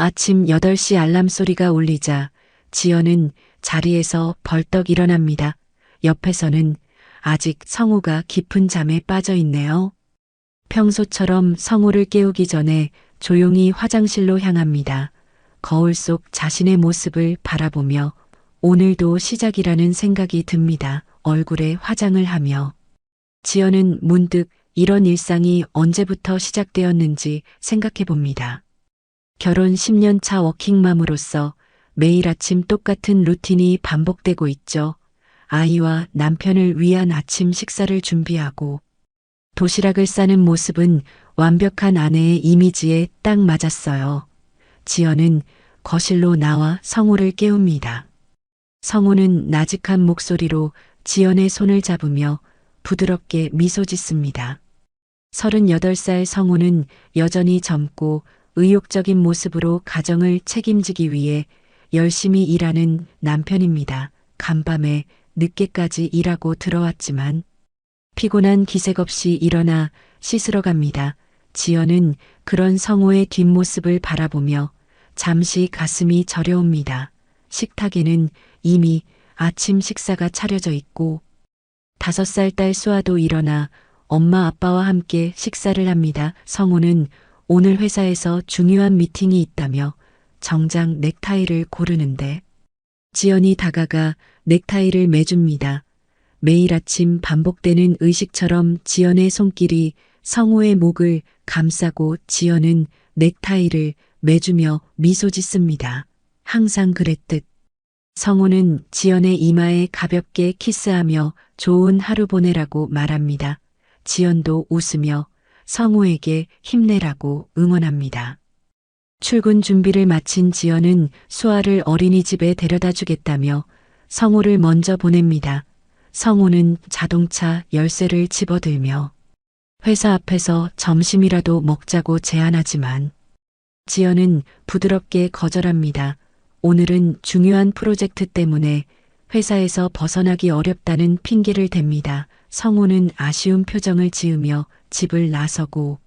아침 8시 알람 소리가 울리자 지연은 자리에서 벌떡 일어납니다. 옆에서는 아직 성우가 깊은 잠에 빠져 있네요. 평소처럼 성우를 깨우기 전에 조용히 화장실로 향합니다. 거울 속 자신의 모습을 바라보며 오늘도 시작이라는 생각이 듭니다. 얼굴에 화장을 하며. 지연은 문득 이런 일상이 언제부터 시작되었는지 생각해 봅니다. 결혼 10년 차 워킹맘으로서 매일 아침 똑같은 루틴이 반복되고 있죠. 아이와 남편을 위한 아침 식사를 준비하고 도시락을 싸는 모습은 완벽한 아내의 이미지에 딱 맞았어요. 지연은 거실로 나와 성우를 깨웁니다. 성우는 나직한 목소리로 지연의 손을 잡으며 부드럽게 미소 짓습니다. 38살 성우는 여전히 젊고 의욕적인 모습으로 가정을 책임지기 위해 열심히 일하는 남편입니다. 간밤에 늦게까지 일하고 들어왔지만 피곤한 기색 없이 일어나 씻으러 갑니다. 지연은 그런 성우의 뒷모습을 바라보며 잠시 가슴이 저려옵니다. 식탁에는 이미 아침 식사가 차려져 있고 5살 딸 수아도 일어나 엄마 아빠와 함께 식사를 합니다. 성우는 오늘 회사에서 중요한 미팅이 있다며 정장 넥타이를 고르는데 지연이 다가가 넥타이를 매줍니다. 매일 아침 반복되는 의식처럼 지연의 손길이 성우의 목을 감싸고 지연은 넥타이를 매주며 미소 짓습니다. 항상 그랬듯. 성우는 지연의 이마에 가볍게 키스하며 좋은 하루 보내라고 말합니다. 지연도 웃으며 성우에게 힘내라고 응원합니다. 출근 준비를 마친 지연은 수아를 어린이집에 데려다 주겠다며 성우를 먼저 보냅니다. 성우는 자동차 열쇠를 집어들며 회사 앞에서 점심이라도 먹자고 제안하지만 지연은 부드럽게 거절합니다. 오늘은 중요한 프로젝트 때문에 회사에서 벗어나기 어렵다는 핑계를 댑니다. 성우는 아쉬운 표정을 지으며 집을 나서고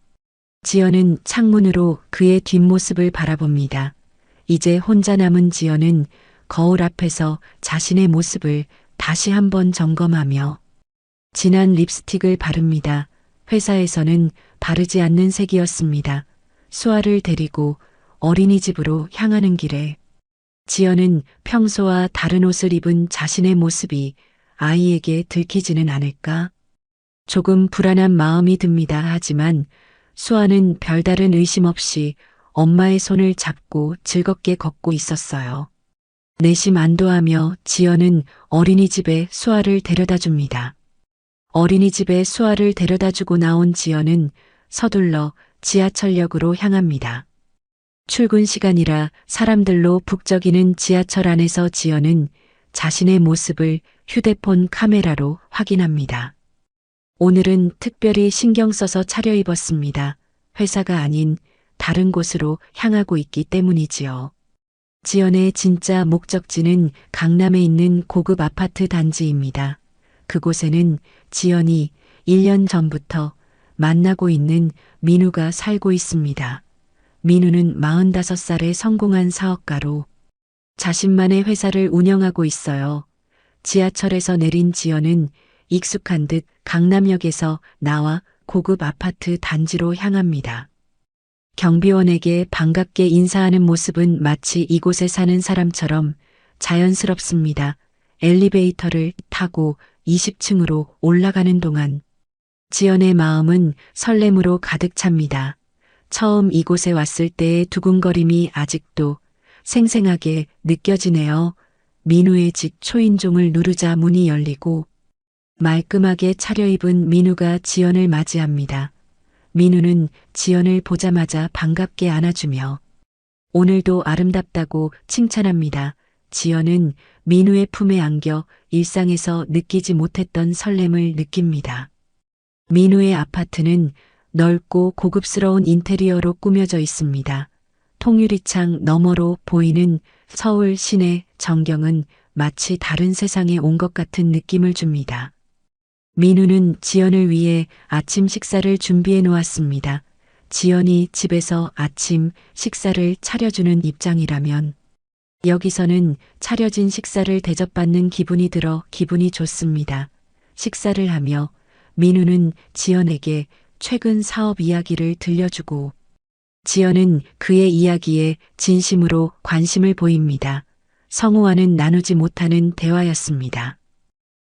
지연은 창문으로 그의 뒷모습을 바라봅니다. 이제 혼자 남은 지연은 거울 앞에서 자신의 모습을 다시 한번 점검하며 진한 립스틱을 바릅니다. 회사에서는 바르지 않는 색이었습니다. 수아를 데리고 어린이집으로 향하는 길에 지연은 평소와 다른 옷을 입은 자신의 모습이 아이에게 들키지는 않을까? 조금 불안한 마음이 듭니다. 하지만 수아는 별다른 의심 없이 엄마의 손을 잡고 즐겁게 걷고 있었어요. 내심 안도하며 지연은 어린이집에 수아를 데려다 줍니다. 어린이집에 수아를 데려다 주고 나온 지연은 서둘러 지하철역으로 향합니다. 출근 시간이라 사람들로 북적이는 지하철 안에서 지연은 자신의 모습을 휴대폰 카메라로 확인합니다. 오늘은 특별히 신경 써서 차려입었습니다. 회사가 아닌 다른 곳으로 향하고 있기 때문이지요. 지연의 진짜 목적지는 강남에 있는 고급 아파트 단지입니다. 그곳에는 지연이 1년 전부터 만나고 있는 민우가 살고 있습니다. 민우는 45살의 성공한 사업가로 자신만의 회사를 운영하고 있어요. 지하철에서 내린 지연은 익숙한 듯 강남역에서 나와 고급 아파트 단지로 향합니다. 경비원에게 반갑게 인사하는 모습은 마치 이곳에 사는 사람처럼 자연스럽습니다. 엘리베이터를 타고 20층으로 올라가는 동안 지연의 마음은 설렘으로 가득 찹니다. 처음 이곳에 왔을 때의 두근거림이 아직도 생생하게 느껴지네요. 민우의 집 초인종을 누르자 문이 열리고 말끔하게 차려입은 민우가 지연을 맞이합니다. 민우는 지연을 보자마자 반갑게 안아주며 오늘도 아름답다고 칭찬합니다. 지연은 민우의 품에 안겨 일상에서 느끼지 못했던 설렘을 느낍니다. 민우의 아파트는 넓고 고급스러운 인테리어로 꾸며져 있습니다. 통유리창 너머로 보이는 서울 시내 전경은 마치 다른 세상에 온 것 같은 느낌을 줍니다. 민우는 지연을 위해 아침 식사를 준비해 놓았습니다. 지연이 집에서 아침 식사를 차려주는 입장이라면 여기서는 차려진 식사를 대접받는 기분이 들어 기분이 좋습니다. 식사를 하며 민우는 지연에게 최근 사업 이야기를 들려주고 지연은 그의 이야기에 진심으로 관심을 보입니다. 성우와는 나누지 못하는 대화였습니다.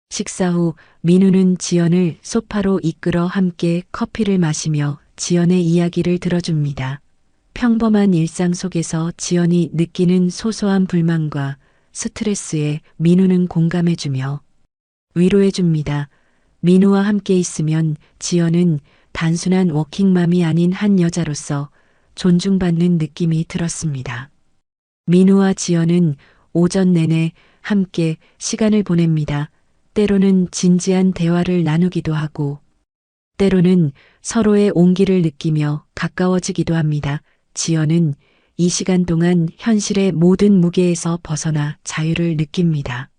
식사 후 민우는 지연을 소파로 이끌어 함께 커피를 마시며 지연의 이야기를 들어줍니다. 평범한 일상 속에서 지연이 느끼는 소소한 불만과 스트레스에 민우는 공감해주며 위로해줍니다. 민우와 함께 있으면 지연은 단순한 워킹맘이 아닌 한 여자로서 존중받는 느낌이 들었습니다. 민우와 지연은 오전 내내 함께 시간을 보냅니다. 때로는 진지한 대화를 나누기도 하고, 때로는 서로의 온기를 느끼며 가까워지기도 합니다. 지연은 이 시간 동안 현실의 모든 무게에서 벗어나 자유를 느낍니다.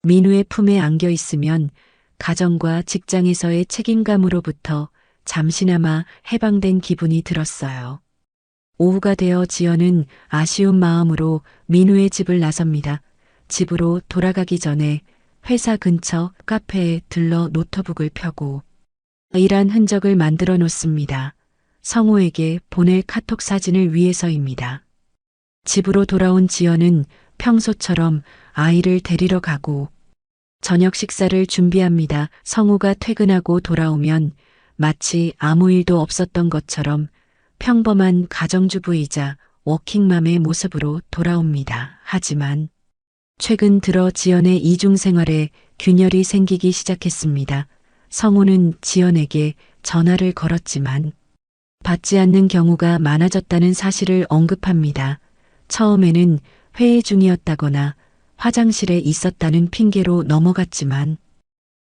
민우의 품에 안겨 있으면 가정과 직장에서의 책임감으로부터 잠시나마 해방된 기분이 들었어요. 오후가 되어 지연은 아쉬운 마음으로 민우의 집을 나섭니다. 집으로 돌아가기 전에 회사 근처 카페에 들러 노트북을 펴고 일한 흔적을 만들어 놓습니다. 성우에게 보낼 카톡 사진을 위해서입니다. 집으로 돌아온 지연은 평소처럼 아이를 데리러 가고 저녁 식사를 준비합니다. 성우가 퇴근하고 돌아오면 마치 아무 일도 없었던 것처럼 평범한 가정주부이자 워킹맘의 모습으로 돌아옵니다. 하지만 최근 들어 지연의 이중 생활에 균열이 생기기 시작했습니다. 성우는 지연에게 전화를 걸었지만 받지 않는 경우가 많아졌다는 사실을 언급합니다. 처음에는 회의 중이었다거나 화장실에 있었다는 핑계로 넘어갔지만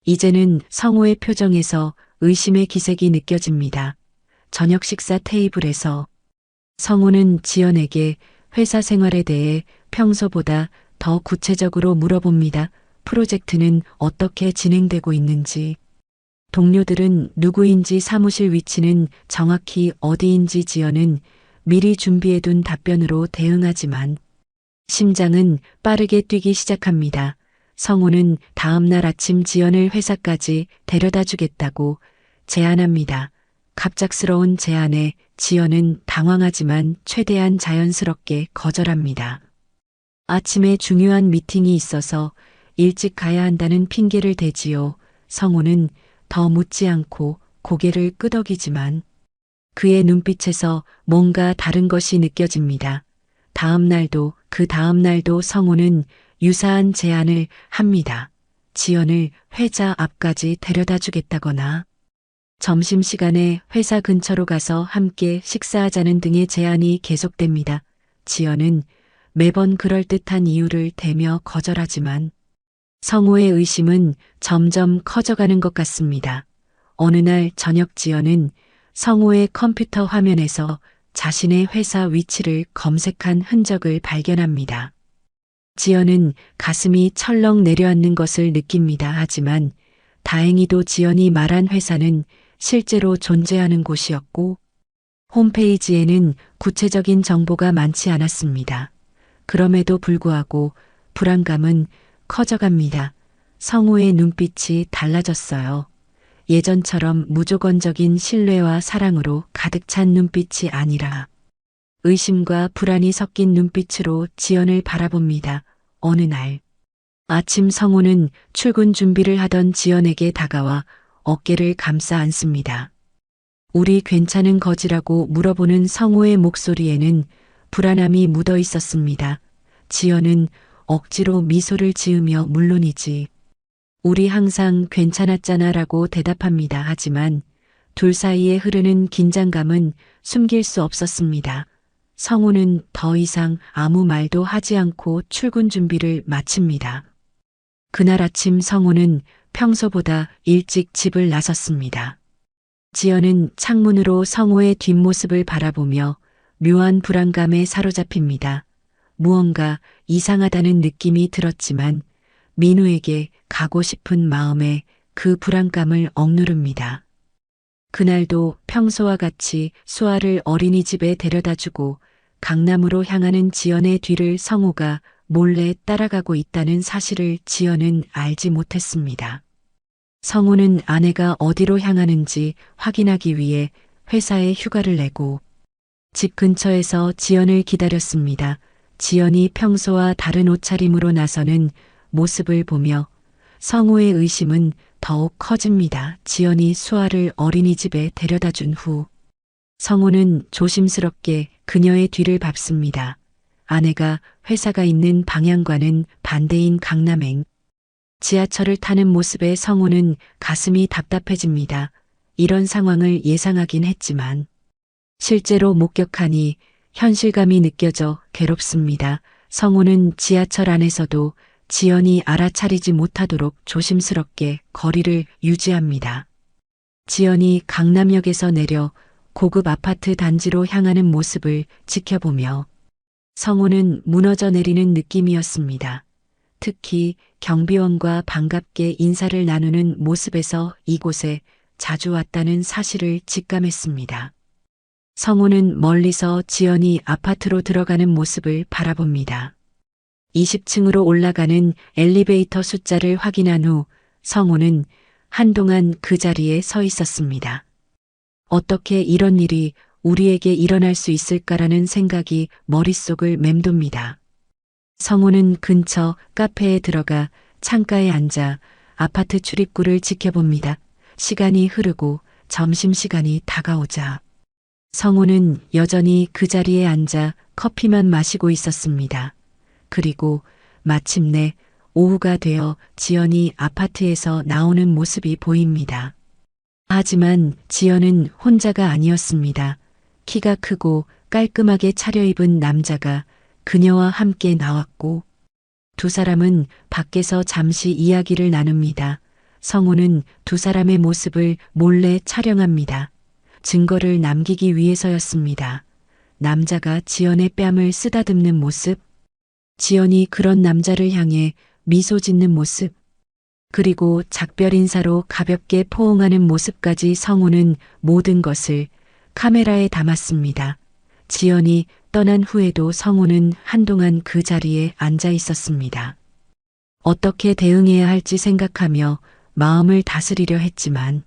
이제는 성우의 표정에서 의심의 기색이 느껴집니다. 저녁 식사 테이블에서 성우는 지연에게 회사 생활에 대해 평소보다 더 구체적으로 물어봅니다. 프로젝트는 어떻게 진행되고 있는지, 동료들은 누구인지, 사무실 위치는 정확히 어디인지. 지연은 미리 준비해둔 답변으로 대응하지만 심장은 빠르게 뛰기 시작합니다. 성우는 다음 날 아침 지연을 회사까지 데려다 주겠다고 제안합니다. 갑작스러운 제안에 지연은 당황하지만 최대한 자연스럽게 거절합니다. 아침에 중요한 미팅이 있어서 일찍 가야 한다는 핑계를 대지요. 성우는 더 묻지 않고 고개를 끄덕이지만 그의 눈빛에서 뭔가 다른 것이 느껴집니다. 다음 날도 그 다음 날도 성우는 유사한 제안을 합니다. 지연을 회사 앞까지 데려다 주겠다거나 점심시간에 회사 근처로 가서 함께 식사하자는 등의 제안이 계속됩니다. 지연은 매번 그럴듯한 이유를 대며 거절하지만 성우의 의심은 점점 커져가는 것 같습니다. 어느 날 저녁 지연은 성우의 컴퓨터 화면에서 자신의 회사 위치를 검색한 흔적을 발견합니다. 지연은 가슴이 철렁 내려앉는 것을 느낍니다. 하지만 다행히도 지연이 말한 회사는 실제로 존재하는 곳이었고 홈페이지에는 구체적인 정보가 많지 않았습니다. 그럼에도 불구하고 불안감은 커져갑니다. 성우의 눈빛이 달라졌어요. 예전처럼 무조건적인 신뢰와 사랑으로 가득 찬 눈빛이 아니라 의심과 불안이 섞인 눈빛으로 지연을 바라봅니다. 어느 날 아침 성우는 출근 준비를 하던 지연에게 다가와 어깨를 감싸 안습니다. 우리 괜찮은 거지라고 물어보는 성우의 목소리에는 불안함이 묻어 있었습니다. 지연은 억지로 미소를 지으며 물론이지. 우리 항상 괜찮았잖아 라고 대답합니다. 하지만 둘 사이에 흐르는 긴장감은 숨길 수 없었습니다. 성우는 더 이상 아무 말도 하지 않고 출근 준비를 마칩니다. 그날 아침 성우는 평소보다 일찍 집을 나섰습니다. 지연은 창문으로 성우의 뒷모습을 바라보며 묘한 불안감에 사로잡힙니다. 무언가 이상하다는 느낌이 들었지만 민우에게 가고 싶은 마음에 그 불안감을 억누릅니다. 그날도 평소와 같이 수아를 어린이집에 데려다주고 강남으로 향하는 지연의 뒤를 성우가 몰래 따라가고 있다는 사실을 지연은 알지 못했습니다. 성우는 아내가 어디로 향하는지 확인하기 위해 회사에 휴가를 내고 집 근처에서 지연을 기다렸습니다. 지연이 평소와 다른 옷차림으로 나서는 모습을 보며 성우의 의심은 더욱 커집니다. 지연이 수아를 어린이집에 데려다 준 후 성우는 조심스럽게 그녀의 뒤를 밟습니다. 아내가 회사가 있는 방향과는 반대인 강남행 지하철을 타는 모습에 성우는 가슴이 답답해집니다. 이런 상황을 예상하긴 했지만 실제로 목격하니 현실감이 느껴져 괴롭습니다. 성우는 지하철 안에서도 지연이 알아차리지 못하도록 조심스럽게 거리를 유지합니다. 지연이 강남역에서 내려 고급 아파트 단지로 향하는 모습을 지켜보며 성우는 무너져 내리는 느낌이었습니다. 특히 경비원과 반갑게 인사를 나누는 모습에서 이곳에 자주 왔다는 사실을 직감했습니다. 성우는 멀리서 지연이 아파트로 들어가는 모습을 바라봅니다. 20층으로 올라가는 엘리베이터 숫자를 확인한 후 성우는 한동안 그 자리에 서 있었습니다. 어떻게 이런 일이 우리에게 일어날 수 있을까라는 생각이 머릿속을 맴돕니다. 성우는 근처 카페에 들어가 창가에 앉아 아파트 출입구를 지켜봅니다. 시간이 흐르고 점심시간이 다가오자 성우는 여전히 그 자리에 앉아 커피만 마시고 있었습니다. 그리고 마침내 오후가 되어 지연이 아파트에서 나오는 모습이 보입니다. 하지만 지연은 혼자가 아니었습니다. 키가 크고 깔끔하게 차려입은 남자가 그녀와 함께 나왔고 두 사람은 밖에서 잠시 이야기를 나눕니다. 성우는 두 사람의 모습을 몰래 촬영합니다. 증거를 남기기 위해서였습니다. 남자가 지연의 뺨을 쓰다듬는 모습, 지연이 그런 남자를 향해 미소 짓는 모습, 그리고 작별 인사로 가볍게 포옹하는 모습까지 성우는 모든 것을 카메라에 담았습니다. 지연이 떠난 후에도 성우는 한동안 그 자리에 앉아 있었습니다. 어떻게 대응해야 할지 생각하며 마음을 다스리려 했지만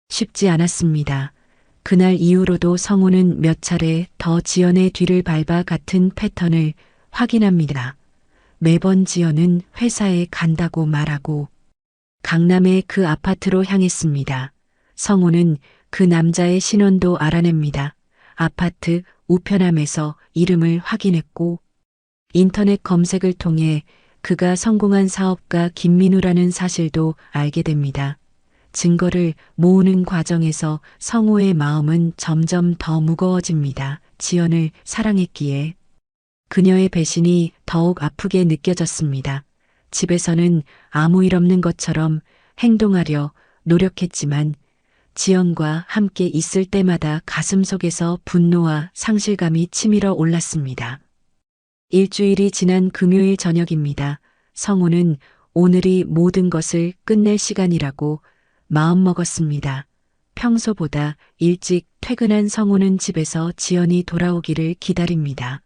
쉽지 않았습니다. 그날 이후로도 성우는 몇 차례 더 지연의 뒤를 밟아 같은 패턴을 확인합니다. 매번 지연은 회사에 간다고 말하고 강남의 그 아파트로 향했습니다. 성우는 그 남자의 신원도 알아냅니다. 아파트 우편함에서 이름을 확인했고 인터넷 검색을 통해 그가 성공한 사업가 김민우라는 사실도 알게 됩니다. 증거를 모으는 과정에서 성우의 마음은 점점 더 무거워집니다. 지연을 사랑했기에 그녀의 배신이 더욱 아프게 느껴졌습니다. 집에서는 아무 일 없는 것처럼 행동하려 노력했지만 지연과 함께 있을 때마다 가슴속에서 분노와 상실감이 치밀어 올랐습니다. 일주일이 지난 금요일 저녁입니다. 성우는 오늘이 모든 것을 끝낼 시간이라고 마음먹었습니다. 평소보다 일찍 퇴근한 성우는 집에서 지연이 돌아오기를 기다립니다.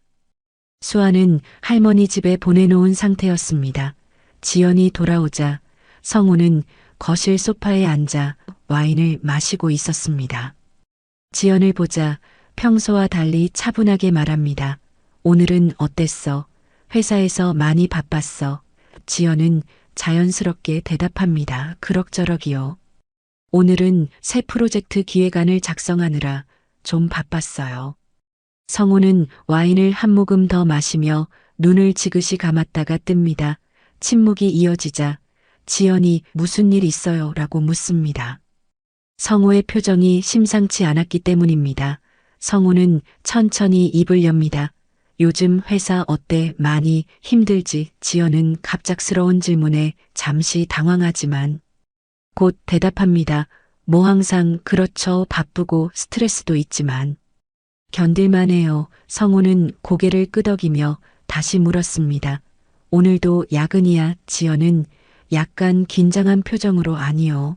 수아는 할머니 집에 보내놓은 상태였습니다. 지연이 돌아오자 성우는 거실 소파에 앉아 와인을 마시고 있었습니다. 지연을 보자 평소와 달리 차분하게 말합니다. 오늘은 어땠어? 회사에서 많이 바빴어. 지연은 자연스럽게 대답합니다. 그럭저럭이요. 오늘은 새 프로젝트 기획안을 작성하느라 좀 바빴어요. 성우는 와인을 한 모금 더 마시며 눈을 지그시 감았다가 뜹니다. 침묵이 이어지자 지연이 무슨 일 있어요? 라고 묻습니다. 성우의 표정이 심상치 않았기 때문입니다. 성우는 천천히 입을 엽니다. 요즘 회사 어때? 많이 힘들지? 지연은 갑작스러운 질문에 잠시 당황하지만 곧 대답합니다. 뭐 항상 그렇죠. 바쁘고 스트레스도 있지만 견딜만 해요. 성우는 고개를 끄덕이며 다시 물었습니다. 오늘도 야근이야? 지연은 약간 긴장한 표정으로 아니요.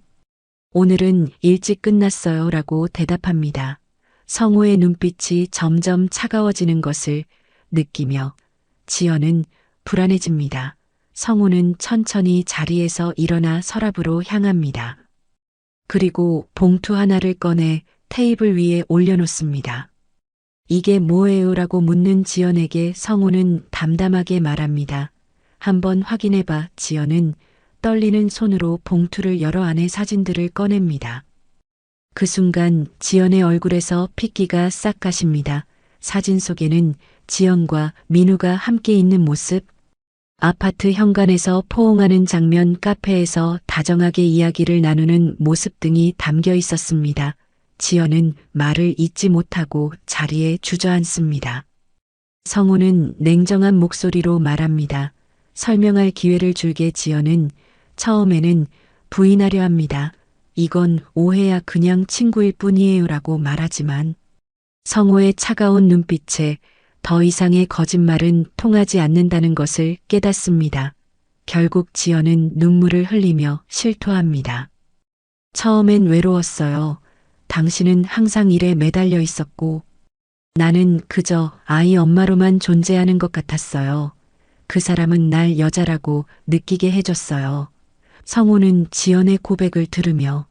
오늘은 일찍 끝났어요 라고 대답합니다. 성호의 눈빛이 점점 차가워지는 것을 느끼며 지연은 불안해집니다. 성호는 천천히 자리에서 일어나 서랍으로 향합니다. 그리고 봉투 하나를 꺼내 테이블 위에 올려놓습니다. 이게 뭐예요? 라고 묻는 지연에게 성호는 담담하게 말합니다. 한번 확인해봐. 지연은 떨리는 손으로 봉투를 열어 안에 사진들을 꺼냅니다. 그 순간 지연의 얼굴에서 핏기가 싹 가십니다. 사진 속에는 지연과 민우가 함께 있는 모습, 아파트 현관에서 포옹하는 장면, 카페에서 다정하게 이야기를 나누는 모습 등이 담겨 있었습니다. 지연은 말을 잇지 못하고 자리에 주저앉습니다. 성우는 냉정한 목소리로 말합니다. 설명할 기회를 줄게. 지연은 처음에는 부인하려 합니다. 이건 오해야, 그냥 친구일 뿐이에요 라고 말하지만 성호의 차가운 눈빛에 더 이상의 거짓말은 통하지 않는다는 것을 깨닫습니다. 결국 지연은 눈물을 흘리며 실토합니다. 처음엔 외로웠어요. 당신은 항상 일에 매달려 있었고 나는 그저 아이 엄마로만 존재하는 것 같았어요. 그 사람은 날 여자라고 느끼게 해줬어요. 성호는 지연의 고백을 들으며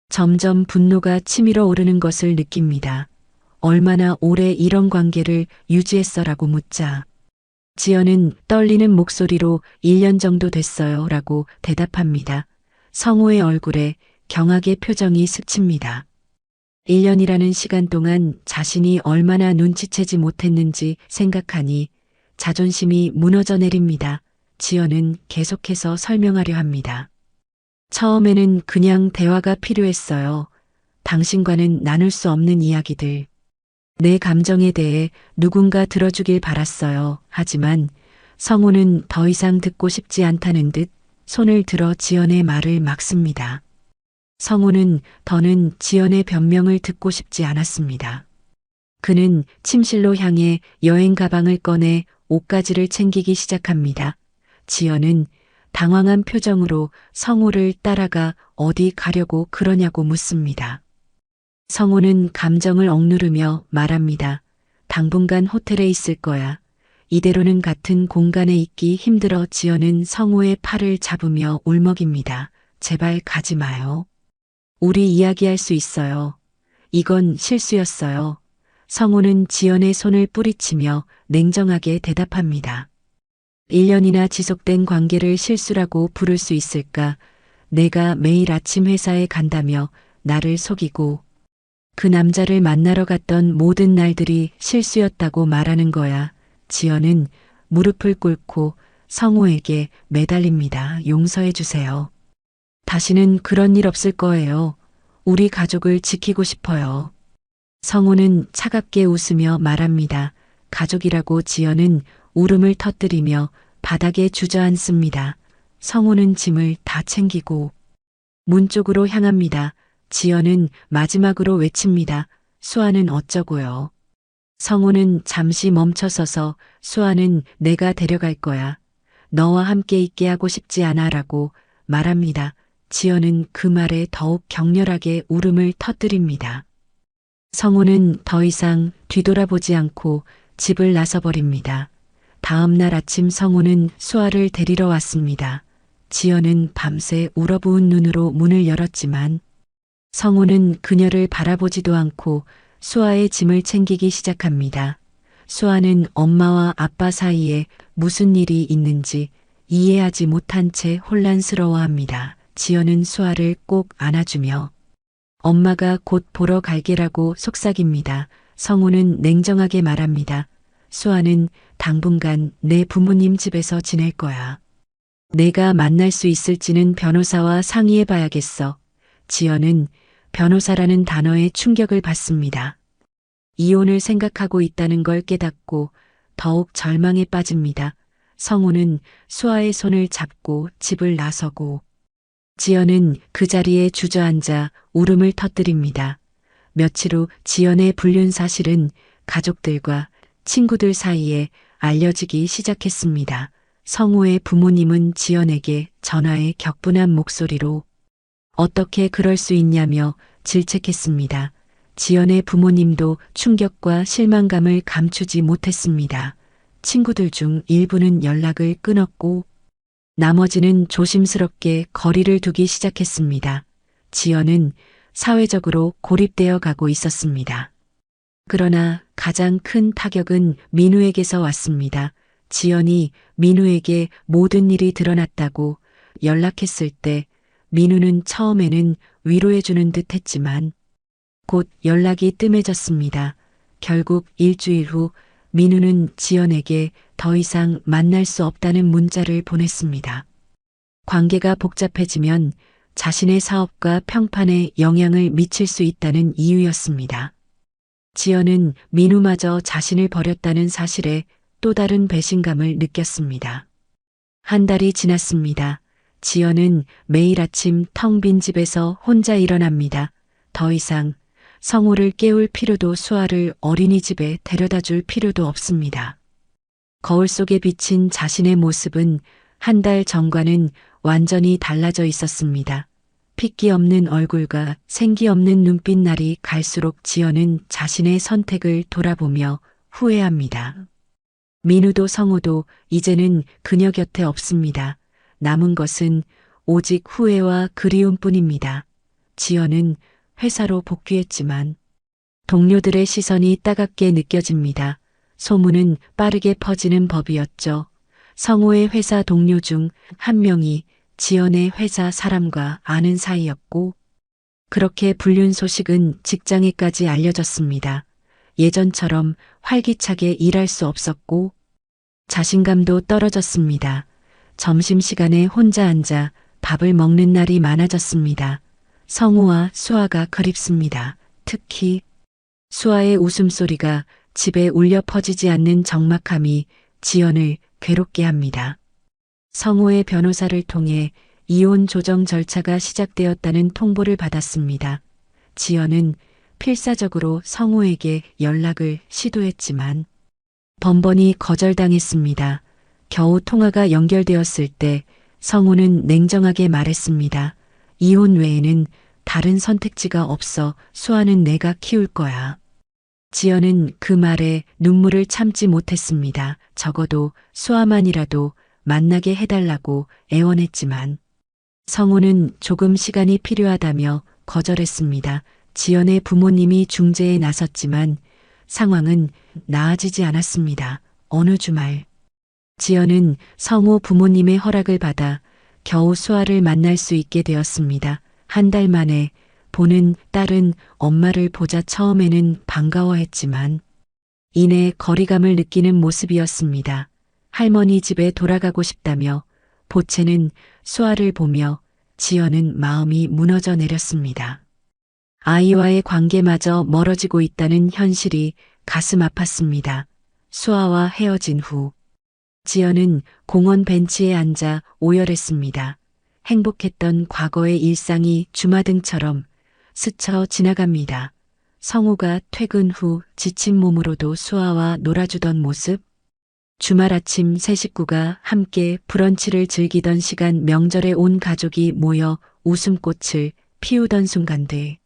점점 분노가 치밀어 오르는 것을 느낍니다. 얼마나 오래 이런 관계를 유지했어라고 묻자 지연은 떨리는 목소리로 1년 정도 됐어요 라고 대답합니다. 성호의 얼굴에 경악의 표정이 스칩니다. 1년이라는 시간 동안 자신이 얼마나 눈치채지 못했는지 생각하니 자존심이 무너져 내립니다. 지연은 계속해서 설명하려 합니다. 처음에는 그냥 대화가 필요했어요. 당신과는 나눌 수 없는 이야기들. 내 감정에 대해 누군가 들어주길 바랐어요. 하지만 성우는 더 이상 듣고 싶지 않다는 듯 손을 들어 지연의 말을 막습니다. 성우는 더는 지연의 변명을 듣고 싶지 않았습니다. 그는 침실로 향해 여행 가방을 꺼내 옷가지를 챙기기 시작합니다. 지연은 당황한 표정으로 성우를 따라가 어디 가려고 그러냐고 묻습니다. 성우는 감정을 억누르며 말합니다. 당분간 호텔에 있을 거야. 이대로는 같은 공간에 있기 힘들어. 지연은 성우의 팔을 잡으며 울먹입니다. 제발 가지 마요. 우리 이야기할 수 있어요. 이건 실수였어요. 성우는 지연의 손을 뿌리치며 냉정하게 대답합니다. 1년이나 지속된 관계를 실수라고 부를 수 있을까? 내가 매일 아침 회사에 간다며 나를 속이고 그 남자를 만나러 갔던 모든 날들이 실수였다고 말하는 거야. 지연은 무릎을 꿇고 성우에게 매달립니다. 용서해 주세요. 다시는 그런 일 없을 거예요. 우리 가족을 지키고 싶어요. 성우는 차갑게 웃으며 말합니다. 가족이라고. 지연은 울음을 터뜨리며 바닥에 주저앉습니다. 성우는 짐을 다 챙기고 문 쪽으로 향합니다. 지연은 마지막으로 외칩니다. 수아는 어쩌고요. 성우는 잠시 멈춰서서 수아는 내가 데려갈 거야. 너와 함께 있게 하고 싶지 않아 라고 말합니다. 지연은 그 말에 더욱 격렬하게 울음을 터뜨립니다. 성우는 더 이상 뒤돌아보지 않고 집을 나서버립니다. 다음 날 아침 성우는 수아를 데리러 왔습니다. 지연은 밤새 울어부은 눈으로 문을 열었지만 성우는 그녀를 바라보지도 않고 수아의 짐을 챙기기 시작합니다. 수아는 엄마와 아빠 사이에 무슨 일이 있는지 이해하지 못한 채 혼란스러워합니다. 지연은 수아를 꼭 안아주며 엄마가 곧 보러 갈게라고 속삭입니다. 성우는 냉정하게 말합니다. 수아는 당분간 내 부모님 집에서 지낼 거야. 내가 만날 수 있을지는 변호사와 상의해 봐야겠어. 지연은 변호사라는 단어에 충격을 받습니다. 이혼을 생각하고 있다는 걸 깨닫고 더욱 절망에 빠집니다. 성우는 수아의 손을 잡고 집을 나서고 지연은 그 자리에 주저앉아 울음을 터뜨립니다. 며칠 후 지연의 불륜 사실은 가족들과 친구들 사이에 알려지기 시작했습니다. 성우의 부모님은 지연에게 전화에 격분한 목소리로 어떻게 그럴 수 있냐며 질책했습니다. 지연의 부모님도 충격과 실망감을 감추지 못했습니다. 친구들 중 일부는 연락을 끊었고 나머지는 조심스럽게 거리를 두기 시작했습니다. 지연은 사회적으로 고립되어 가고 있었습니다. 그러나 가장 큰 타격은 민우에게서 왔습니다. 지연이 민우에게 모든 일이 드러났다고 연락했을 때 민우는 처음에는 위로해주는 듯 했지만 곧 연락이 뜸해졌습니다. 결국 일주일 후 민우는 지연에게 더 이상 만날 수 없다는 문자를 보냈습니다. 관계가 복잡해지면 자신의 사업과 평판에 영향을 미칠 수 있다는 이유였습니다. 지연은 민우마저 자신을 버렸다는 사실에 또 다른 배신감을 느꼈습니다. 한 달이 지났습니다. 지연은 매일 아침 텅 빈 집에서 혼자 일어납니다. 더 이상 성우를 깨울 필요도 수아를 어린이집에 데려다 줄 필요도 없습니다. 거울 속에 비친 자신의 모습은 한 달 전과는 완전히 달라져 있었습니다. 핏기 없는 얼굴과 생기 없는 눈빛. 날이 갈수록 지연은 자신의 선택을 돌아보며 후회합니다. 민우도 성우도 이제는 그녀 곁에 없습니다. 남은 것은 오직 후회와 그리움뿐입니다. 지연은 회사로 복귀했지만 동료들의 시선이 따갑게 느껴집니다. 소문은 빠르게 퍼지는 법이었죠. 성우의 회사 동료 중 한 명이 지연의 회사 사람과 아는 사이였고 그렇게 불륜 소식은 직장에까지 알려졌습니다. 예전처럼 활기차게 일할 수 없었고 자신감도 떨어졌습니다. 점심시간에 혼자 앉아 밥을 먹는 날이 많아졌습니다. 성우와 수아가 그립습니다. 특히 수아의 웃음소리가 집에 울려 퍼지지 않는 적막함이 지연을 괴롭게 합니다. 성우의 변호사를 통해 이혼 조정 절차가 시작되었다는 통보를 받았습니다. 지연은 필사적으로 성우에게 연락을 시도했지만 번번이 거절당했습니다. 겨우 통화가 연결되었을 때 성우는 냉정하게 말했습니다. 이혼 외에는 다른 선택지가 없어 수아는 내가 키울 거야. 지연은 그 말에 눈물을 참지 못했습니다. 적어도 수아만이라도 만나게 해달라고 애원했지만 성우는 조금 시간이 필요하다며 거절했습니다. 지연의 부모님이 중재에 나섰지만 상황은 나아지지 않았습니다. 어느 주말 지연은 성우 부모님의 허락을 받아 겨우 수아를 만날 수 있게 되었습니다. 한 달 만에 보는 딸은 엄마를 보자 처음에는 반가워했지만 이내 거리감을 느끼는 모습이었습니다. 할머니 집에 돌아가고 싶다며 보채는 수아를 보며 지연은 마음이 무너져 내렸습니다. 아이와의 관계마저 멀어지고 있다는 현실이 가슴 아팠습니다. 수아와 헤어진 후 지연은 공원 벤치에 앉아 오열했습니다. 행복했던 과거의 일상이 주마등처럼 스쳐 지나갑니다. 성우가 퇴근 후 지친 몸으로도 수아와 놀아주던 모습, 주말 아침 세 식구가 함께 브런치를 즐기던 시간, 명절에 온 가족이 모여 웃음꽃을 피우던 순간들,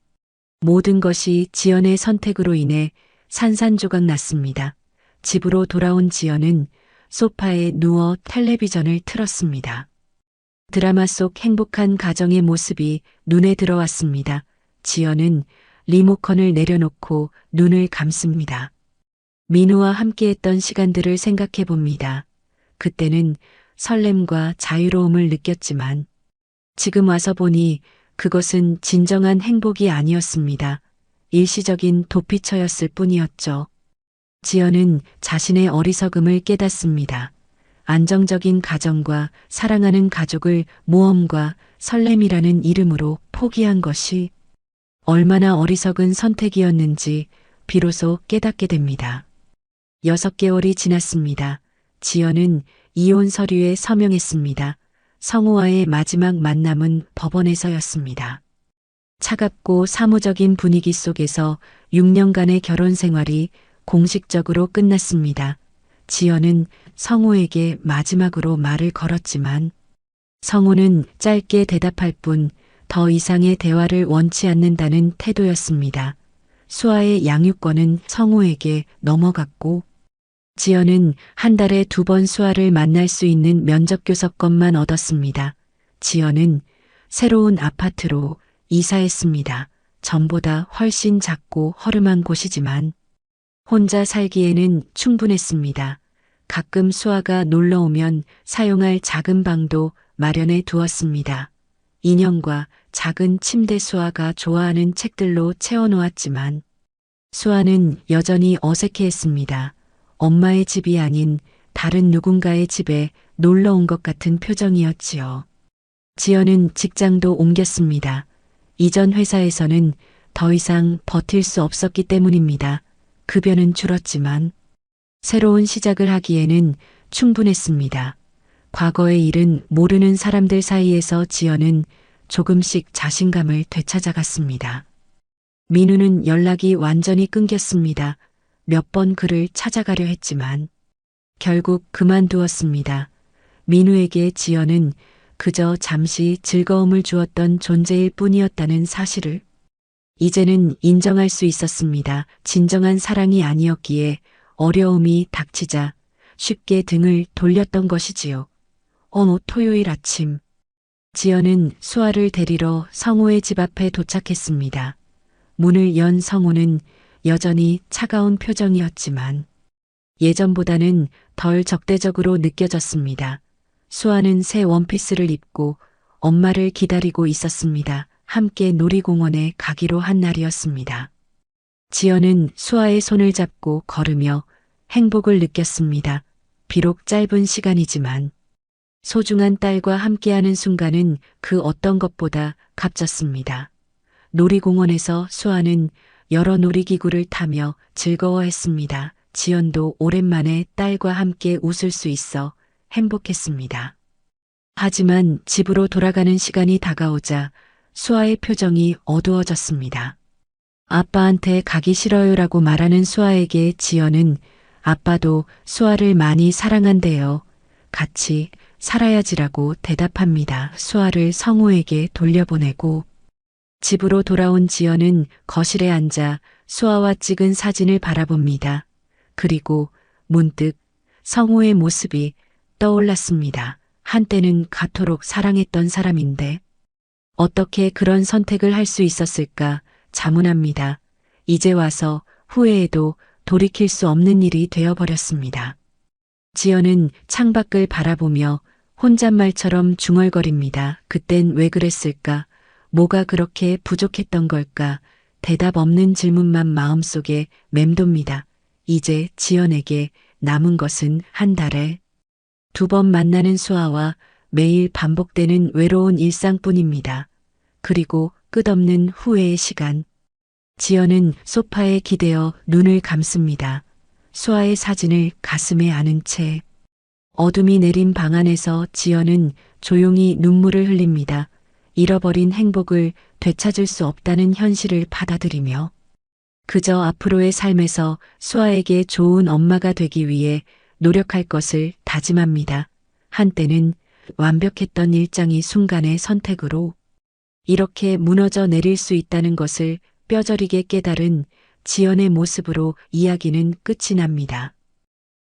모든 것이 지연의 선택으로 인해 산산조각 났습니다. 집으로 돌아온 지연은 소파에 누워 텔레비전을 틀었습니다. 드라마 속 행복한 가정의 모습이 눈에 들어왔습니다. 지연은 리모컨을 내려놓고 눈을 감습니다. 민우와 함께했던 시간들을 생각해 봅니다. 그때는 설렘과 자유로움을 느꼈지만 지금 와서 보니 그것은 진정한 행복이 아니었습니다. 일시적인 도피처였을 뿐이었죠. 지연은 자신의 어리석음을 깨닫습니다. 안정적인 가정과 사랑하는 가족을 모험과 설렘이라는 이름으로 포기한 것이 얼마나 어리석은 선택이었는지 비로소 깨닫게 됩니다. 6개월이 지났습니다. 지연은 이혼 서류에 서명했습니다. 성우와의 마지막 만남은 법원에서였습니다. 차갑고 사무적인 분위기 속에서 6년간의 결혼 생활이 공식적으로 끝났습니다. 지연은 성우에게 마지막으로 말을 걸었지만 성우는 짧게 대답할 뿐 더 이상의 대화를 원치 않는다는 태도였습니다. 수아의 양육권은 성우에게 넘어갔고 지연은 한 달에 2번 수아를 만날 수 있는 면접교섭권만 얻었습니다. 지연은 새로운 아파트로 이사했습니다. 전보다 훨씬 작고 허름한 곳이지만 혼자 살기에는 충분했습니다. 가끔 수아가 놀러 오면 사용할 작은 방도 마련해 두었습니다. 인형과 작은 침대 수아가 좋아하는 책들로 채워놓았지만 수아는 여전히 어색해했습니다. 엄마의 집이 아닌 다른 누군가의 집에 놀러 온 것 같은 표정이었지요. 지연은 직장도 옮겼습니다. 이전 회사에서는 더 이상 버틸 수 없었기 때문입니다. 급여는 줄었지만 새로운 시작을 하기에는 충분했습니다. 과거의 일은 모르는 사람들 사이에서 지연은 조금씩 자신감을 되찾아갔습니다. 민우는 연락이 완전히 끊겼습니다. 몇 번 그를 찾아가려 했지만 결국 그만두었습니다. 민우에게 지연은 그저 잠시 즐거움을 주었던 존재일 뿐이었다는 사실을 이제는 인정할 수 있었습니다. 진정한 사랑이 아니었기에 어려움이 닥치자 쉽게 등을 돌렸던 것이지요. 어느 토요일 아침 지연은 수아를 데리러 성우의 집 앞에 도착했습니다. 문을 연 성우는 여전히 차가운 표정이었지만 예전보다는 덜 적대적으로 느껴졌습니다. 수아는 새 원피스를 입고 엄마를 기다리고 있었습니다. 함께 놀이공원에 가기로 한 날이었습니다. 지연은 수아의 손을 잡고 걸으며 행복을 느꼈습니다. 비록 짧은 시간이지만 소중한 딸과 함께하는 순간은 그 어떤 것보다 값졌습니다. 놀이공원에서 수아는 여러 놀이기구를 타며 즐거워했습니다. 지연도 오랜만에 딸과 함께 웃을 수 있어 행복했습니다. 하지만 집으로 돌아가는 시간이 다가오자 수아의 표정이 어두워졌습니다. 아빠한테 가기 싫어요라고 말하는 수아에게 지연은 아빠도 수아를 많이 사랑한대요. 같이 살아야지라고 대답합니다. 수아를 성우에게 돌려보내고 집으로 돌아온 지연은 거실에 앉아 수아와 찍은 사진을 바라봅니다. 그리고 문득 성우의 모습이 떠올랐습니다. 한때는 그토록 사랑했던 사람인데 어떻게 그런 선택을 할 수 있었을까 자문합니다. 이제 와서 후회해도 돌이킬 수 없는 일이 되어버렸습니다. 지연은 창밖을 바라보며 혼잣말처럼 중얼거립니다. 그땐 왜 그랬을까? 뭐가 그렇게 부족했던 걸까? 대답 없는 질문만 마음속에 맴돕니다. 이제 지연에게 남은 것은 한 달에 2번 만나는 수아와 매일 반복되는 외로운 일상뿐입니다. 그리고 끝없는 후회의 시간. 지연은 소파에 기대어 눈을 감습니다. 수아의 사진을 가슴에 안은 채 어둠이 내린 방 안에서 지연은 조용히 눈물을 흘립니다. 잃어버린 행복을 되찾을 수 없다는 현실을 받아들이며 그저 앞으로의 삶에서 수아에게 좋은 엄마가 되기 위해 노력할 것을 다짐합니다. 한때는 완벽했던 일장이 순간의 선택으로 이렇게 무너져 내릴 수 있다는 것을 뼈저리게 깨달은 지연의 모습으로 이야기는 끝이 납니다.